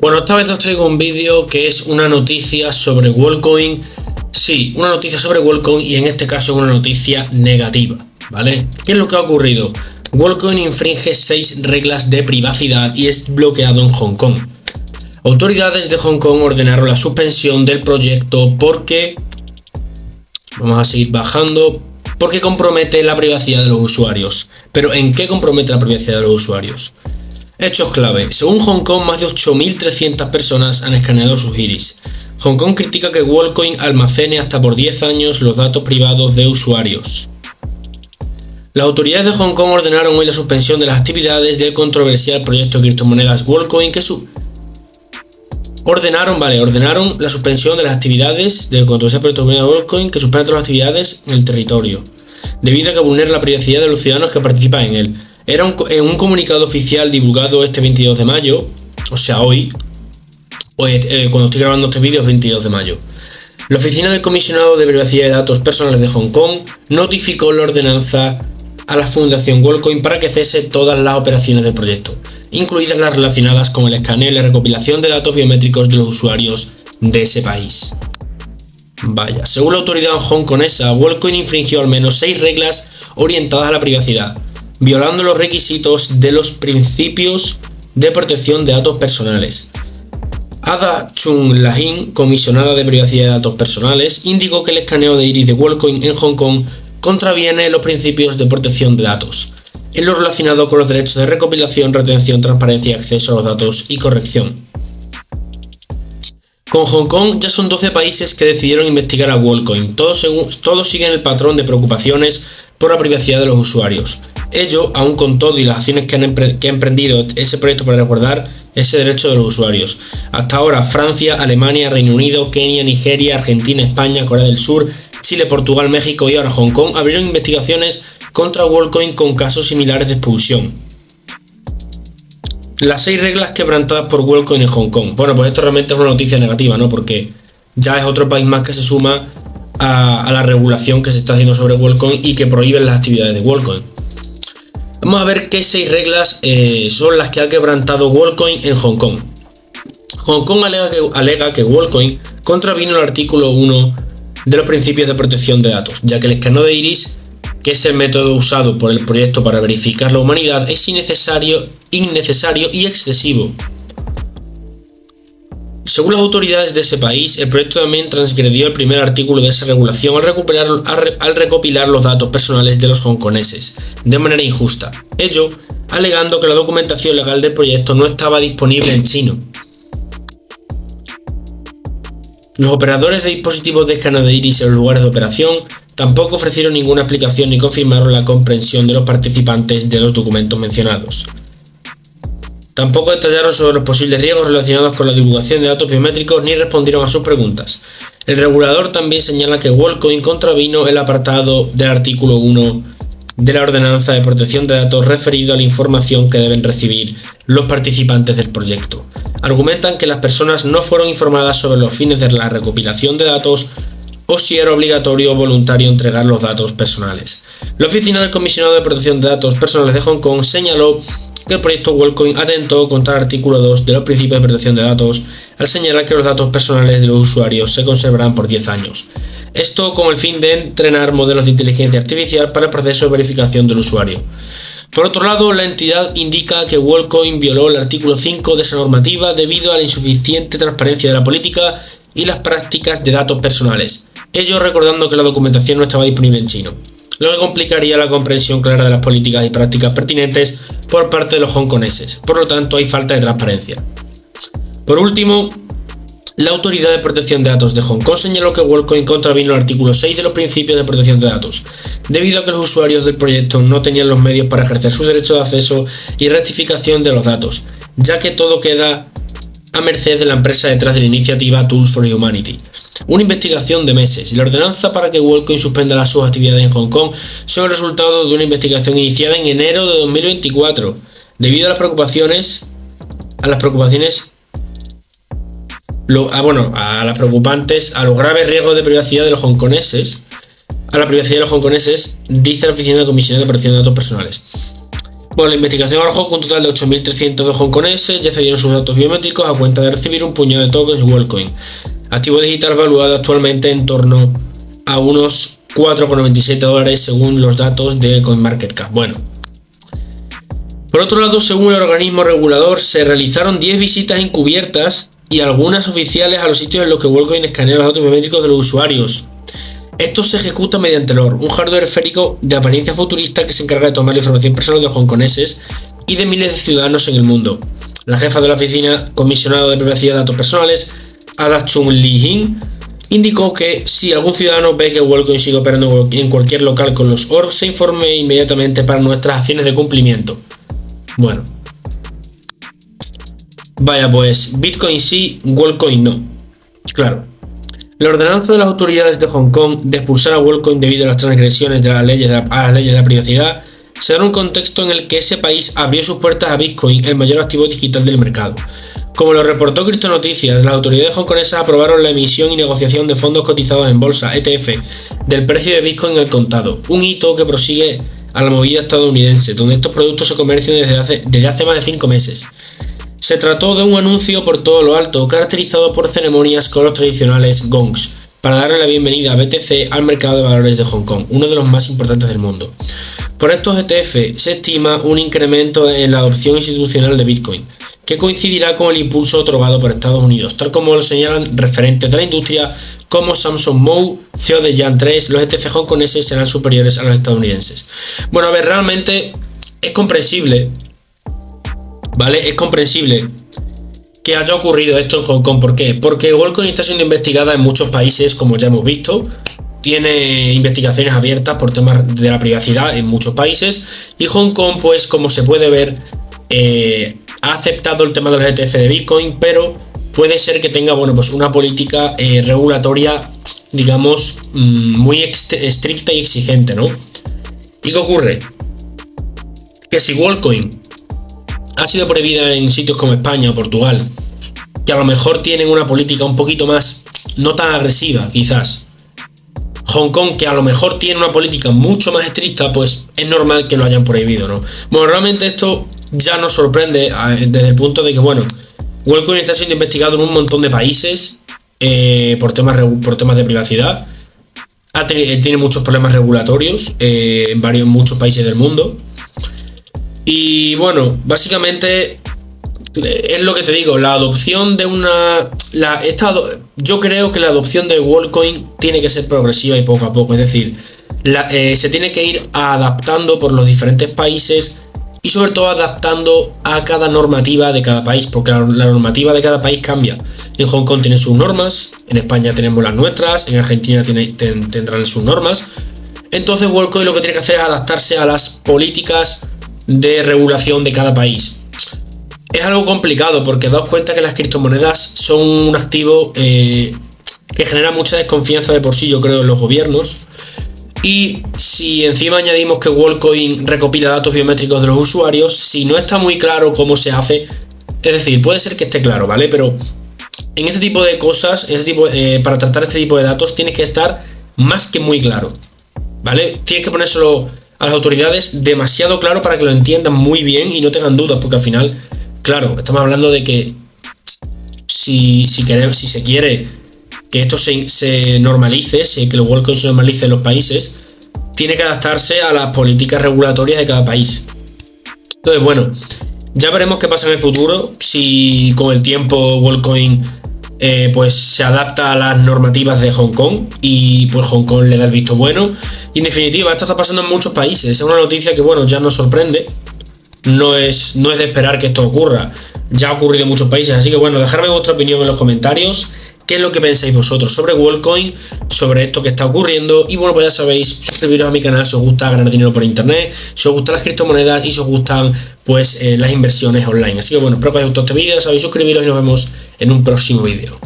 Bueno, esta vez os traigo un vídeo que es una noticia sobre WorldCoin. Sí, una noticia sobre WorldCoin y en este caso una noticia negativa, ¿vale? ¿Qué es lo que ha ocurrido? WorldCoin infringe 6 reglas de privacidad y es bloqueado en Hong Kong. Autoridades de Hong Kong ordenaron la suspensión del proyecto porque... Vamos a seguir bajando. Porque compromete la privacidad de los usuarios. ¿Pero en qué compromete la privacidad de los usuarios? Hechos clave. Según Hong Kong, más de 8.300 personas han escaneado sus iris. Hong Kong critica que WorldCoin almacene hasta por 10 años los datos privados de usuarios. Las autoridades de Hong Kong ordenaron hoy la suspensión de las actividades del controversial proyecto de criptomonedas WorldCoin ordenaron la suspensión de las actividades del controversial proyecto de criptomonedas WorldCoin que suspende todas las actividades en el territorio, debido a que vulnera la privacidad de los ciudadanos que participan en él. En un comunicado oficial divulgado este 22 de mayo, o sea hoy, cuando estoy grabando este vídeo es 22 de mayo, la oficina del comisionado de privacidad de datos personales de Hong Kong notificó la ordenanza a la fundación WorldCoin para que cese todas las operaciones del proyecto, incluidas las relacionadas con el escaneo y la recopilación de datos biométricos de los usuarios de ese país. Vaya, según la autoridad hongkonesa, WorldCoin infringió al menos 6 reglas orientadas a la privacidad, violando los requisitos de los principios de protección de datos personales. Ada Chung-Lahin, comisionada de privacidad de datos personales, indicó que el escaneo de iris de WorldCoin en Hong Kong contraviene los principios de protección de datos, en lo relacionado con los derechos de recopilación, retención, transparencia y acceso a los datos y corrección. Con Hong Kong ya son 12 países que decidieron investigar a WorldCoin, todos siguen el patrón de preocupaciones por la privacidad de los usuarios. Ello, aun con todo y las acciones que ha emprendido ese proyecto para resguardar ese derecho de los usuarios. Hasta ahora, Francia, Alemania, Reino Unido, Kenia, Nigeria, Argentina, España, Corea del Sur, Chile, Portugal, México y ahora Hong Kong abrieron investigaciones contra WorldCoin con casos similares de expulsión. Las 6 reglas quebrantadas por WorldCoin en Hong Kong. Bueno, pues esto realmente es una noticia negativa, ¿no? Porque ya es otro país más que se suma a la regulación que se está haciendo sobre WorldCoin y que prohíben las actividades de WorldCoin. Vamos a ver qué 6 reglas son las que ha quebrantado WorldCoin en Hong Kong. Hong Kong alega que WorldCoin contravino el artículo 1 de los principios de protección de datos, ya que el escaneo de iris, que es el método usado por el proyecto para verificar la humanidad, es innecesario y excesivo. Según las autoridades de ese país, el proyecto también transgredió el primer artículo de esa regulación al recopilar los datos personales de los hongkoneses de manera injusta, ello alegando que la documentación legal del proyecto no estaba disponible en chino. Los operadores de dispositivos de escaneo de iris en los lugares de operación tampoco ofrecieron ninguna explicación ni confirmaron la comprensión de los participantes de los documentos mencionados. Tampoco detallaron sobre los posibles riesgos relacionados con la divulgación de datos biométricos ni respondieron a sus preguntas. El regulador también señala que WorldCoin contravino el apartado del artículo 1 de la ordenanza de protección de datos referido a la información que deben recibir los participantes del proyecto. Argumentan que las personas no fueron informadas sobre los fines de la recopilación de datos o si era obligatorio o voluntario entregar los datos personales. La oficina del comisionado de protección de datos personales de Hong Kong señaló que el proyecto WorldCoin atentó contra el artículo 2 de los principios de protección de datos al señalar que los datos personales de los usuarios se conservarán por 10 años. Esto con el fin de entrenar modelos de inteligencia artificial para el proceso de verificación del usuario. Por otro lado, la entidad indica que WorldCoin violó el artículo 5 de esa normativa debido a la insuficiente transparencia de la política y las prácticas de datos personales, ello recordando que la documentación no estaba disponible en chino, lo que complicaría la comprensión clara de las políticas y prácticas pertinentes por parte de los hongkoneses. Por lo tanto, hay falta de transparencia. Por último, la Autoridad de Protección de Datos de Hong Kong señaló que WorldCoin contravino el artículo 6 de los principios de protección de datos, debido a que los usuarios del proyecto no tenían los medios para ejercer su derecho de acceso y rectificación de los datos, ya que todo queda a merced de la empresa detrás de la iniciativa Tools for Humanity. Una investigación de meses y la ordenanza para que WorldCoin suspenda sus actividades en Hong Kong son el resultado de una investigación iniciada en enero de 2024, debido a las preocupantes a los graves riesgos de privacidad de los hongkoneses, dice la oficina de comisionado de protección de datos personales. Bueno, la investigación arrojó que un total de 8.300 de hongkoneses ya cedieron sus datos biométricos a cuenta de recibir un puñado de tokens WorldCoin, activo digital valuado actualmente en torno a unos $4,97 según los datos de CoinMarketCap. Bueno, por otro lado, según el organismo regulador, se realizaron 10 visitas encubiertas y algunas oficiales a los sitios en los que WorldCoin escanea los datos biométricos de los usuarios. Esto se ejecuta mediante LoR, un hardware esférico de apariencia futurista que se encarga de tomar la información personal de los hongkoneses y de miles de ciudadanos en el mundo. La jefa de la oficina comisionada de privacidad de datos personales, Ada Chung Lee-hin, indicó que si algún ciudadano ve que WorldCoin sigue operando en cualquier local con los orbs, se informe inmediatamente para nuestras acciones de cumplimiento. Bueno. Vaya pues, Bitcoin sí, WorldCoin no. Claro. La ordenanza de las autoridades de Hong Kong de expulsar a WorldCoin debido a las transgresiones de las leyes de la privacidad se da en un contexto en el que ese país abrió sus puertas a Bitcoin, el mayor activo digital del mercado. Como lo reportó Crypto Noticias, las autoridades hongkonesas aprobaron la emisión y negociación de fondos cotizados en bolsa, ETF, del precio de Bitcoin al contado, un hito que prosigue a la movida estadounidense, donde estos productos se comercian desde hace más de 5 meses. Se trató de un anuncio por todo lo alto, caracterizado por ceremonias con los tradicionales gongs, para darle la bienvenida a BTC al mercado de valores de Hong Kong, uno de los más importantes del mundo. Por estos ETF se estima un incremento en la adopción institucional de Bitcoin, que coincidirá con el impulso otorgado por Estados Unidos, tal como lo señalan referentes de la industria como Samson Mow, CEO de Yan3. Los ETF hongkoneses serán superiores a los estadounidenses. Bueno, a ver, realmente es comprensible, ¿vale? Es comprensible que haya ocurrido esto en Hong Kong. ¿Por qué? Porque WorldCoin está siendo investigada en muchos países, como ya hemos visto. Tiene investigaciones abiertas por temas de la privacidad en muchos países. Y Hong Kong, pues como se puede ver, ha aceptado el tema de los ETF de Bitcoin, pero puede ser que tenga, bueno, pues una política regulatoria, digamos, muy estricta y exigente, ¿no? ¿Y qué ocurre? Que si WorldCoin ha sido prohibida en sitios como España o Portugal, que a lo mejor tienen una política un poquito más, no tan agresiva quizás, Hong Kong, que a lo mejor tiene una política mucho más estricta, pues es normal que lo hayan prohibido, ¿no? Bueno, realmente esto ya nos sorprende desde el punto de que, bueno, WorldCoin está siendo investigado en un montón de países por temas de privacidad. Tiene muchos problemas regulatorios en muchos países del mundo. Y bueno, básicamente es lo que te digo, la adopción de yo creo que la adopción de WorldCoin tiene que ser progresiva y poco a poco, es decir, se tiene que ir adaptando por los diferentes países y sobre todo adaptando a cada normativa de cada país, porque la normativa de cada país cambia. En Hong Kong tienen sus normas, en España tenemos las nuestras, en Argentina tendrán sus normas. Entonces WorldCoin lo que tiene que hacer es adaptarse a las políticas de regulación de cada país. Es algo complicado porque daos cuenta que las criptomonedas son un activo que genera mucha desconfianza de por sí, yo creo, en los gobiernos. Y si encima añadimos que WorldCoin recopila datos biométricos de los usuarios, si no está muy claro cómo se hace, es decir, puede ser que esté claro, ¿vale? Pero en este tipo de cosas, para tratar este tipo de datos, tiene que estar más que muy claro, ¿vale? Tienes que ponérselo a las autoridades demasiado claro para que lo entiendan muy bien y no tengan dudas, porque al final, claro, estamos hablando de que si se quiere que esto se normalice, que el WorldCoin se normalice en los países, tiene que adaptarse a las políticas regulatorias de cada país. Entonces, bueno, ya veremos qué pasa en el futuro, si con el tiempo WorldCoin pues se adapta a las normativas de Hong Kong y pues Hong Kong le da el visto bueno. Y en definitiva, esto está pasando en muchos países. Es una noticia que, bueno, ya nos sorprende. No es de esperar que esto ocurra. Ya ha ocurrido en muchos países. Así que, bueno, dejadme vuestra opinión en los comentarios. ¿Qué es lo que pensáis vosotros sobre WorldCoin, sobre esto que está ocurriendo? Y bueno, pues ya sabéis, suscribiros a mi canal si os gusta ganar dinero por internet, si os gustan las criptomonedas y si os gustan pues las inversiones online. Así que bueno, espero que os haya gustado este vídeo, sabéis, suscribiros y nos vemos en un próximo vídeo.